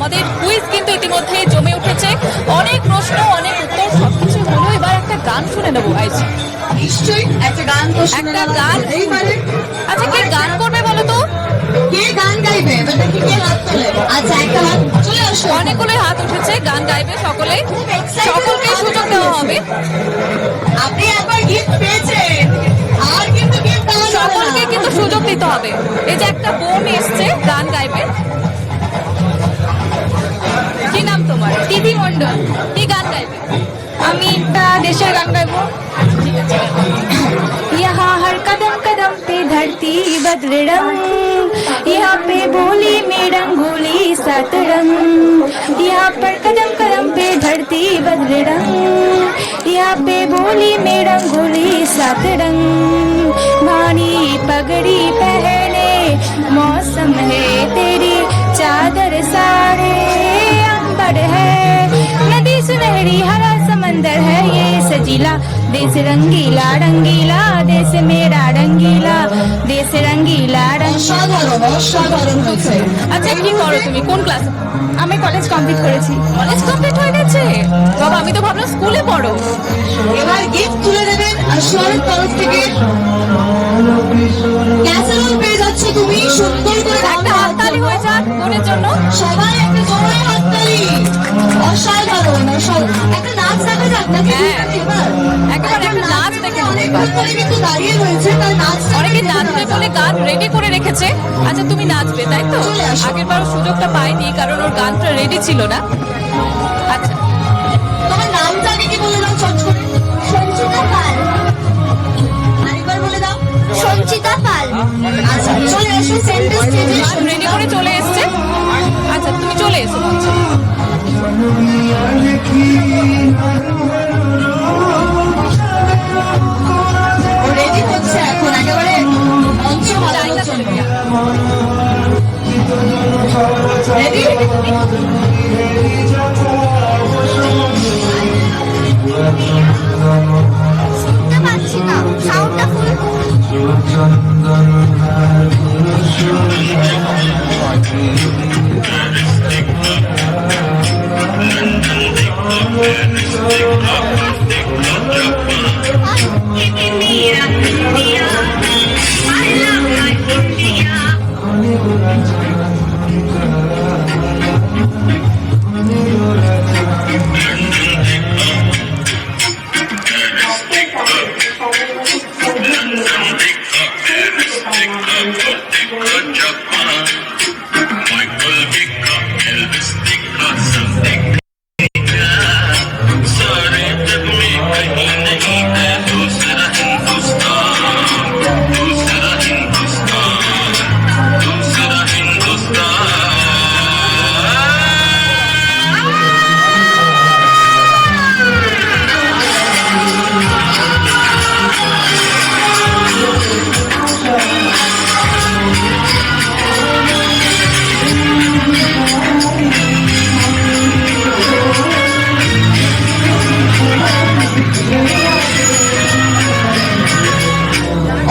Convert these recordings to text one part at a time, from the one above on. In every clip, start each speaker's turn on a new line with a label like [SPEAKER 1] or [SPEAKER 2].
[SPEAKER 1] আমাদের কুইজ কিন্তু ইতিমধ্যে জমে উঠেছে, অনেক প্রশ্ন অনেক উত্তর সবকিছু হলো। এবার একটা গান শুনে নেবো।
[SPEAKER 2] নিশ্চয়ই একটা গান তো
[SPEAKER 1] একটা গান। আচ্ছা, কে গান করবে বলো তো?
[SPEAKER 2] কে গান গাইবে? দেখি কে হাত তোলে। আচ্ছা, একটা হাত চলে আসো।
[SPEAKER 1] অনেকগুলো হাত উঠেছে, গান গাইবে সকলে, সকলকে সুযোগ দেওয়া হবে।
[SPEAKER 2] আপনি একবার গিফট পেয়েছেন, আর কিন্তু গিফট দেওয়া যাবে না।
[SPEAKER 1] সকলকে কিন্তু সুযোগ দিতে হবে। এই যে একটা বোন এসছে, গান গাইবে। কি নাম তোমার?
[SPEAKER 3] তিথি মণ্ডল।
[SPEAKER 1] কি গান গাইবে?
[SPEAKER 3] আমি একটা দেশের গান গাইবো। यहाँ हर कदम कदम पे धरती बदले रंग, यहाँ पे बोली में रंगोली सात रंग, यहाँ पर कदम कदम पे धरती बदले रंग, यहाँ पे बोली में रंगोली सात रंग, भानी पगड़ी पहने मौसम है तेरी चादर साड़े अंबर है, नदी सुनहरी हरा समंदर है ये सजीला, देश रंगीला रंगीला देश मेरा रंगीला, देश रंगीला रंगीला।
[SPEAKER 2] অসাধারণ হয়েছে।
[SPEAKER 1] আচ্ছা, কি করো তুমি? কোন ক্লাস?
[SPEAKER 3] আমি কলেজ কমপ্লিট করেছি।
[SPEAKER 1] কলেজ কমপ্লিট হয়ে গেছে? বাবা, আমি তো ভাবলাম স্কুলে পড়ো।
[SPEAKER 2] এবার গিফট তুলে দেবেন আসরের তরফ থেকে। ক্যাসেরোল পেয়ে যাচ্ছ তুমি, সুন্দর করে
[SPEAKER 1] একটা হাততালি হয়ে যাক বোনের জন্য।
[SPEAKER 2] সবাই একটা জোরে হাততালি। অসাধারণ একটা নাচ দেখা যাক নাকি?
[SPEAKER 1] হ্যাঁ,
[SPEAKER 2] এবার
[SPEAKER 1] একেবারে একটা নাচ দেখে নেবো
[SPEAKER 2] অনেক
[SPEAKER 1] এবার।
[SPEAKER 2] হাততালি কিন্তু দাঁড়িয়ে রয়েছে, তার নাচ
[SPEAKER 1] অনেকে নাচবে বলে গান রেডি করে রেখেছে। আচ্ছা, তুমি নাচবে তাই তো?
[SPEAKER 2] চলে আসো।
[SPEAKER 1] আগের বার সুযোগটা পাইনি কারণ ওর গানটা রেডি ছিল না। আচ্ছা,
[SPEAKER 2] তোমার নামটা আগে কি বলে দাও চট করে?
[SPEAKER 3] সঞ্চিতা পাল।
[SPEAKER 2] আরেকবার বলে দাও।
[SPEAKER 3] সঞ্চিতা পাল।
[SPEAKER 2] আচ্ছা, চলে এসো সেন্টার স্টেজে।
[SPEAKER 1] গান রেডি করে চলে এসছে। আচ্ছা, তুমি চলে এসো।
[SPEAKER 2] রেডি হচ্ছে এখন, একেবারে মঞ্চ বাজানোর জন্য। রেডি?
[SPEAKER 3] শুনতে পাচ্ছি না, সাউন্ডটা ফুল।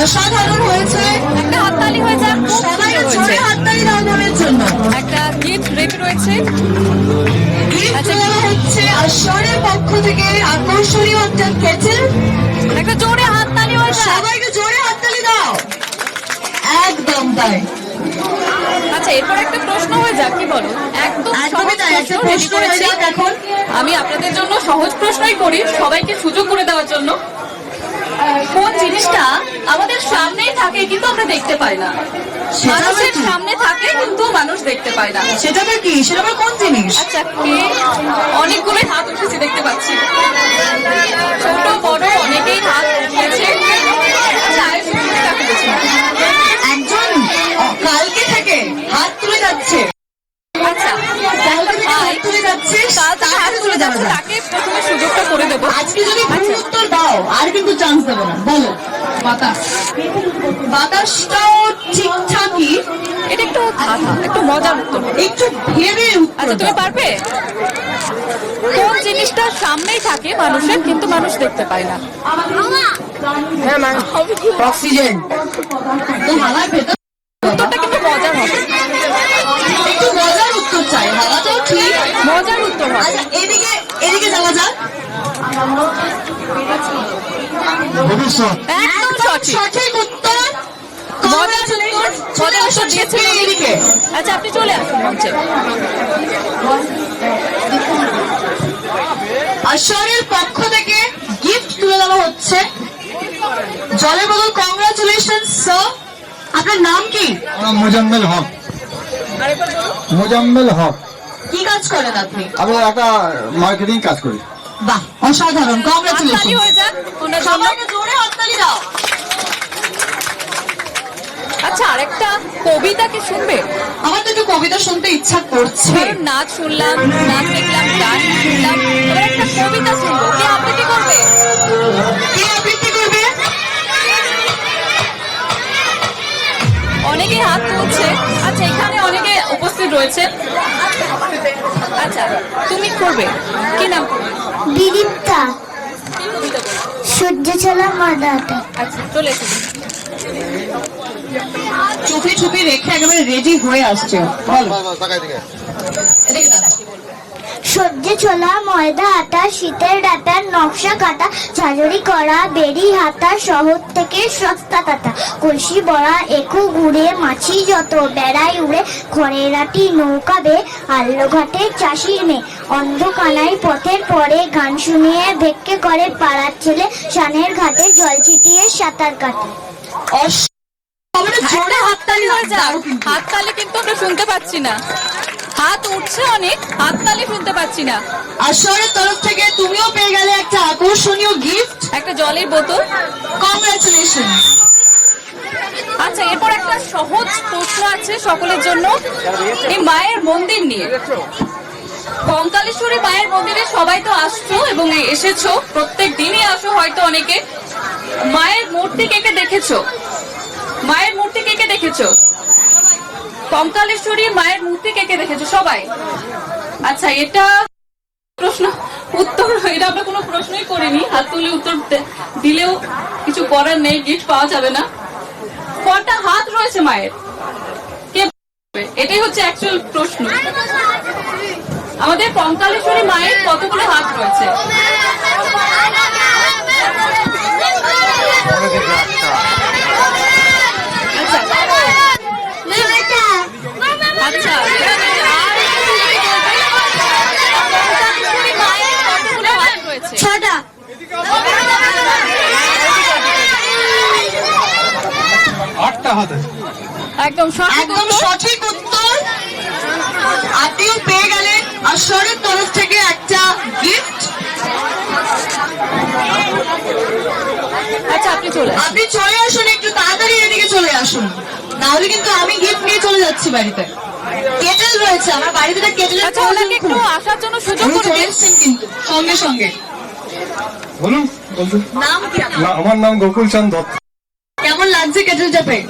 [SPEAKER 2] অসাধারণ হয়েছে।
[SPEAKER 1] একটা হাততালি হয়ে যাক। খুব
[SPEAKER 2] সবাই
[SPEAKER 1] সুন্দর
[SPEAKER 2] জোরে
[SPEAKER 1] হয়েছে।
[SPEAKER 2] হাততালি দাও বোনের জন্য।
[SPEAKER 1] একটা গিফট রেডি রয়েছে।
[SPEAKER 2] গিফট দেওয়া হচ্ছে আসরের পক্ষ থেকে আকর্ষণীয় একটা কেটেল।
[SPEAKER 1] একটা জোরে হাততালি হয়ে যাক।
[SPEAKER 2] সবাইকে জোরে হাততালি দাও। একদম তাই।
[SPEAKER 1] আচ্ছা, এরপর একটা প্রশ্ন হয়ে যাক, কি বলো? একদম
[SPEAKER 2] একদমই
[SPEAKER 1] সহজ
[SPEAKER 2] তাই, একটা
[SPEAKER 1] প্রশ্ন রেডি
[SPEAKER 2] প্রশ্ন হয়ে
[SPEAKER 1] করেছি।
[SPEAKER 2] যাক এখন।
[SPEAKER 1] আমি আপনাদের জন্য সহজ প্রশ্নই করি, সবাইকে সুযোগ করে দেওয়ার জন্য। কোন জিনিসটা আমাদের সামনেই থাকে কিন্তু আমরা দেখতে পাই না? মানুষের সামনে থাকে কিন্তু মানুষ দেখতে পায় না।
[SPEAKER 2] সেটা আবার কি? সেটা আবার কোন জিনিস?
[SPEAKER 1] আচ্ছা, কে? অনেকগুলো হাত উঠেছে দেখতে পাচ্ছি, ছোট বড় অনেকেই হাত উঠেছে। আচ্ছা, আরেকজন কাকে পেয়েছে?
[SPEAKER 2] একজন কালকে থেকে হাত তুলে যাচ্ছে।
[SPEAKER 1] আচ্ছা,
[SPEAKER 2] কালকে থেকে হাত তুলে যাচ্ছে,
[SPEAKER 1] তাকে হাত তুলে যাচ্ছে, তাকে প্রথমে সুযোগটা করে দেবো।
[SPEAKER 2] আজকে যদি ভুল উত্তর দাও আর কিন্তু চান্স দেবো না। বলো। বাতাস। বাতাসটাও ঠিকঠাকই।
[SPEAKER 1] এটা একটু একটু মজার উত্তর।
[SPEAKER 2] একটু ভেবে
[SPEAKER 1] আচ্ছা, তুমি পারবে? কোন জিনিসটা সামনেই থাকে মানুষের কিন্তু মানুষ দেখতে পায় না?
[SPEAKER 2] অক্সিজেন। তো হাওয়ার ভেতর
[SPEAKER 1] উত্তরটা কিন্তু মজার হবে।
[SPEAKER 2] একটু মজার উত্তর চাই। হাওয়াটাও
[SPEAKER 1] হবে।
[SPEAKER 2] আচ্ছা এদিকে যাওয়া যাক।
[SPEAKER 4] ভবিষ্যৎ
[SPEAKER 1] একদম সঠিক।
[SPEAKER 2] সঠিক উত্তর।
[SPEAKER 1] মজার উত্তর,
[SPEAKER 2] চলে
[SPEAKER 1] মজার
[SPEAKER 2] আসুন
[SPEAKER 1] উত্তর দিয়েছেন উনি।
[SPEAKER 2] এদিকে।
[SPEAKER 1] আচ্ছা আপনি চলে আসুন মঞ্চে।
[SPEAKER 2] আসরের পক্ষ থেকে গিফট তুলে দেওয়া হচ্ছে। জলের বোতল। Congratulation sir. আপনার নাম কি?
[SPEAKER 4] মোজাম্মেল হক। মোজাম্মেল হক।
[SPEAKER 2] কি কাজ করেন আপনি?
[SPEAKER 4] আমি একটা মার্কেটিং কাজ করি।
[SPEAKER 2] বাহ, অসাধারণ।
[SPEAKER 1] হাততালি
[SPEAKER 2] কংগ্রাচুলেশন।
[SPEAKER 1] হয়ে যাক ওনার জন্য।
[SPEAKER 2] সবাইকে জোরে হাততালি দাও।
[SPEAKER 1] আচ্ছা আরেকটা কবিতা কি শুনবে?
[SPEAKER 2] আমার তো একটু কবিতা শুনতে ইচ্ছা করছে।
[SPEAKER 1] ধরুন নাচ শুনলাম, নাচ দেখলাম, গান শুনলাম, এবার একটা কবিতা শুনবো। কে আবৃত্তি করবে?
[SPEAKER 2] কে আবৃত্তি করবে?
[SPEAKER 1] অনেকে হাত তুলছে। আচ্ছা এখানে অনেকে উপস্থিত রয়েছে। আচ্ছা তুমি করবে, কি নাম করবে?
[SPEAKER 3] বিদীপ্তা।
[SPEAKER 1] কি কবিতা বলবে?
[SPEAKER 3] সূর্য চলা মাদাটা।
[SPEAKER 1] আচ্ছা চলে এসো।
[SPEAKER 2] চুপি চুপি রেখে একেবারে রেডি হয়ে আসছে। বলো। এদিকে দাঁড়াও।
[SPEAKER 3] সূর্য ছোলা ময়দা আটা শীতের ডাটার নকশা কাটা ঝাঁঝরি করা বেরি হাতা শহর থেকে সস্তা কাটা কলসি বড়া একু গুড়ে মাছি যত বেড়াই উড়ে খড়ের আটি নৌকা বে আল্লো ঘাটে চাষির মেয়ে অন্ধ কানাই পথের পরে গান শুনিয়ে ভেক্ষে করে পাড়ার ছেলে সানের ঘাটে জল ছিটিয়ে সাঁতার কাটে।
[SPEAKER 2] সবাই জোরে
[SPEAKER 1] হাততালি হয়ে যাক।
[SPEAKER 2] দাও কিন্তু।
[SPEAKER 1] হাততালি কিন্তু আমরা শুনতে পাচ্ছি না। হাত উঠছে অনেক, হাততালি শুনতে পাচ্ছি না।
[SPEAKER 2] আসরের তরফ থেকে তুমিও পেয়ে গেলে একটা আকর্ষণীয় গিফট।
[SPEAKER 1] একটা জলের বোতল।
[SPEAKER 2] কংগ্রাচুলেশন।
[SPEAKER 1] আচ্ছা এরপর একটা সহজ প্রশ্ন আছে সকলের জন্য এই মায়ের মন্দির নিয়ে। কঙ্কালেশ্বরী মায়ের মন্দিরে সবাই তো আসছো এবং এসেছো, প্রত্যেক দিনই আসো হয়তো অনেকে। মায়ের মূর্তি কে কে দেখেছো? মায়ের মূর্তি কে কে দেখেছো? কঙ্কালেশ্বরী মায়ের মূর্তি কে কে দেখেছো? সবাই। আচ্ছা এটা প্রশ্ন উত্তর, এটা আমরা কোনো প্রশ্নই করিনি। হাত তুলে উত্তর দিলেও কিছু করার নেই, গিফট পাওয়া যাবে না। কটা হাত রয়েছে মায়ের? কে বলবে? এটাই হচ্ছে অ্যাকচুয়াল প্রশ্ন। আমাদের কঙ্কালেশ্বরী মায়ের কতগুলো হাত রয়েছে? আচ্ছা কঙ্কালেশ্বরী মায়ের কতগুলো হাত রয়েছে?
[SPEAKER 3] 6টা।
[SPEAKER 1] একদম সঠিক
[SPEAKER 2] একদম
[SPEAKER 1] উত্তর।
[SPEAKER 2] সঠিক উত্তর। আপনিও পেয়ে গেলেন আসরের তরফ থেকে একটা গিফট।
[SPEAKER 1] আচ্ছা আপনি চলে আসুন।
[SPEAKER 2] আপনি চলে আসুন, একটু তাড়াতাড়ি এদিকে চলে আসুন, না হলে কিন্তু আমি গিফট নিয়ে চলে যাচ্ছি বাড়িতে। কেটেল রয়েছে আমার বাড়িতে, কেটেলের
[SPEAKER 1] আচ্ছা ওনাকে একটু আসার জন্য সুযোগ করে
[SPEAKER 2] চলে
[SPEAKER 1] দিন।
[SPEAKER 2] এসছেন কিন্তু সঙ্গে সঙ্গে।
[SPEAKER 4] বলুন বলুন।
[SPEAKER 2] নাম কি আপনার?
[SPEAKER 4] না, আমার নাম গোকুল চাঁদ দত্ত।
[SPEAKER 2] কেমন লাগছে কেটেলটা পেয়ে?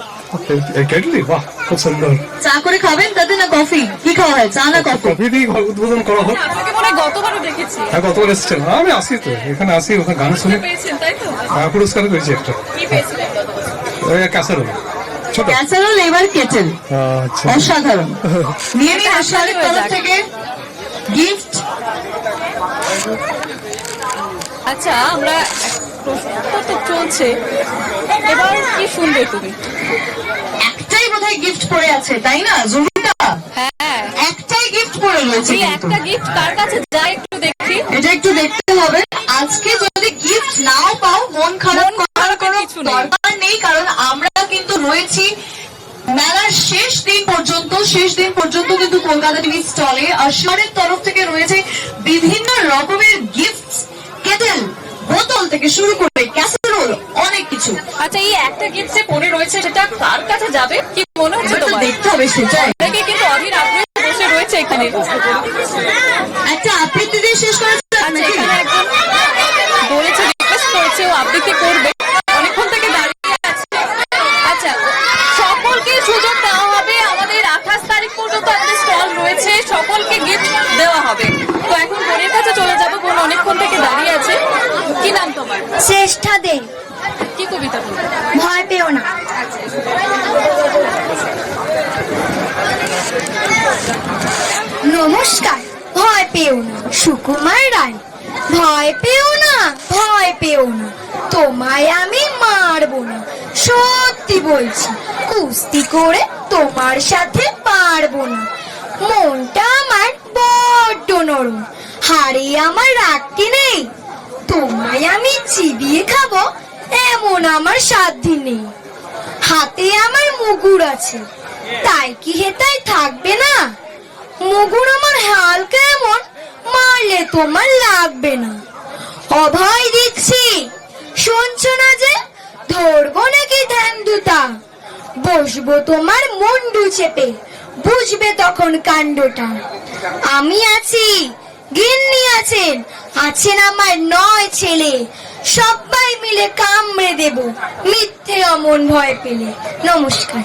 [SPEAKER 4] কেটলি বাহ, খুব সুন্দর।
[SPEAKER 2] চা করে খাবেন তাতে না কফি? কি খাওয়া হয়, চা না কফি?
[SPEAKER 4] কফি দিয়ে উদ্বোধন করা হোক।
[SPEAKER 1] আপনাকে মনে হয় গতবারও দেখেছি।
[SPEAKER 4] হ্যাঁ, গতবার এসেছেন। আমি আসি তো, এখানে আসি, ওখানে গান শুনি।
[SPEAKER 1] পেয়েছেন তাই তো?
[SPEAKER 4] পুরস্কার পেয়েছি একটা,
[SPEAKER 1] কি পেয়েছিলেন গতবার?
[SPEAKER 4] ওই ক্যাসারোল ছোট।
[SPEAKER 2] ক্যাসারোল, এবার কেটেল।
[SPEAKER 4] আচ্ছা
[SPEAKER 2] অসাধারণ। নিয়ে নিন আসরের তরফ থেকে গিফট।
[SPEAKER 1] আচ্ছা আমরা প্রশ্ন তো চলছে, এবার কি শুনবে তুমি?
[SPEAKER 2] একটাই বোধহয় গিফট পড়ে আছে তাই না? জমিটা
[SPEAKER 1] হ্যাঁ
[SPEAKER 2] একটাই গিফট পড়ে রয়েছে
[SPEAKER 1] এই
[SPEAKER 2] কিন্তু।
[SPEAKER 1] একটা গিফট কার কাছে যায় একটু দেখি।
[SPEAKER 2] এটা একটু দেখতে হবে। আজকে যদি গিফট নাও পাও মন খারাপ
[SPEAKER 1] মন
[SPEAKER 2] করার
[SPEAKER 1] খারাপের
[SPEAKER 2] কোনো
[SPEAKER 1] কিছু নেই।
[SPEAKER 2] দরকার নেই, কারণ আমরা কিন্তু রয়েছি মেলার শেষ দিন পর্যন্ত কিন্তু কলকাতা টিভি স্টলে আসরের তরফ থেকে রয়েছে বিভিন্ন রকমের গিফট। কেটেল, বোতল থেকে শুরু করে ক্যাসারোল, অনেক কিছু।
[SPEAKER 1] আচ্ছা এই একটা গিফট যে পড়ে রয়েছে সেটা কার কাছে যাবে কি মনে হচ্ছে
[SPEAKER 2] এবার তো
[SPEAKER 1] তোমার?
[SPEAKER 2] দেখতে হবে সেটাই।
[SPEAKER 1] অনেকে কিন্তু অধীর আগ্রহে বসে রয়েছে এখানে।
[SPEAKER 2] একটা আবৃত্তি দিয়ে শেষ করা যাক
[SPEAKER 1] আচ্ছা
[SPEAKER 2] নাকি?
[SPEAKER 1] এখানে একজন বলেছে, রিকোয়েস্ট করেছে ও আবৃত্তি করবে, অনেকক্ষণ থেকে দাঁড়িয়ে আছে। আচ্ছা সকলকে সুযোগ দেওয়া হবে, আমাদের 28 তারিখ পর্যন্ত আমাদের স্টল রয়েছে, সকলকে গিফট দেওয়া হবে। তো এখন বোনের কাছে চলে যাবো, বোন অনেকক্ষণ থেকে দাঁড়িয়ে আছে। কি নাম তোমার?
[SPEAKER 3] চেষ্টা দে,
[SPEAKER 1] কি কবিতা বলবে?
[SPEAKER 3] ভয় পেও না। নমস্কার। ভয় ভয় পেও না সুকুমার রায়, ভয় পেও না, ভয় পেও না, তোমায় আমি মারবো না, সত্যি বলছি, কুস্তি করে তোমার সাথে পারবো না। মনটা আমার বড্ড নরম, হাড়ে আমার রাখতে নেই, তোমায় আমি চিবিয়ে খাবো এমন আমার সাধ্যি নেই। হাতে আমার মুগুর আছে, তাই কি হেতায় থাকবে না? মুগুর আমার হালকা এমন, মারলে তোমার লাগবে না। অভয় দিচ্ছি, শুনছো না যে? ধরবো নাকি ধ্যান দুতা, বসবো তোমার মুন্ডু চেপে, বুঝবে তখন কাণ্ডটা। আমি আছি, গিন্নি আছেন, আছেন আমার 9 ছেলে, সবাই মিলে কামড়ে দেব মিথ্যে অমন ভয় পেলে। নমস্কার।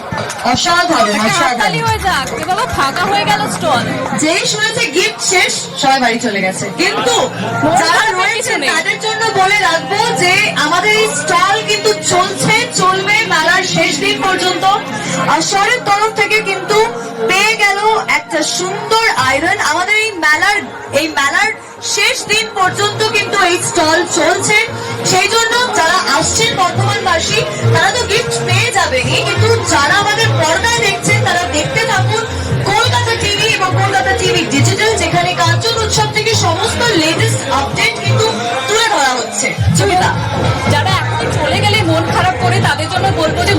[SPEAKER 2] অসাধারণ
[SPEAKER 1] হাততালি
[SPEAKER 2] অসাধারণ।
[SPEAKER 1] হয়ে যাক, এ বাবা ফাঁকা হয়ে গেল স্টল।
[SPEAKER 2] যেই শুনেছে গিফট শেষ, সবাই বাড়ি চলে গেছে। কিন্তু যারা রয়েছে তাদের জন্য বলে রাখবো যে আমাদের এই স্টল কিন্তু চলছে, চলবে মেলার শেষ দিন পর্যন্ত। আর শহরের তরফ থেকে কিন্তু পেয়ে গেল একটা সুন্দর আয়রন। আমাদের এই মেলার শেষ দিন পর্যন্ত কিন্তু এই স্টল চলছে। সেই জন্য যারা আসছেন বর্ধমানবাসী তারা তো গিফট পেয়ে যাবেনই, কিন্তু যারা আমাদের পর্দায় দেখছেন তারা দেখতে থাকুন কলকাতা টিভি এবং কলকাতা টিভি ডিজিটাল, যেখানে কাঞ্চন উৎসব থেকে সমস্ত লেটেস্ট আপডেট কিন্তু তুলে ধরা হচ্ছে। সুবিধা
[SPEAKER 1] যারা এখন চলে গেলে মন খারাপ করে, তাদের জন্য বলবো যে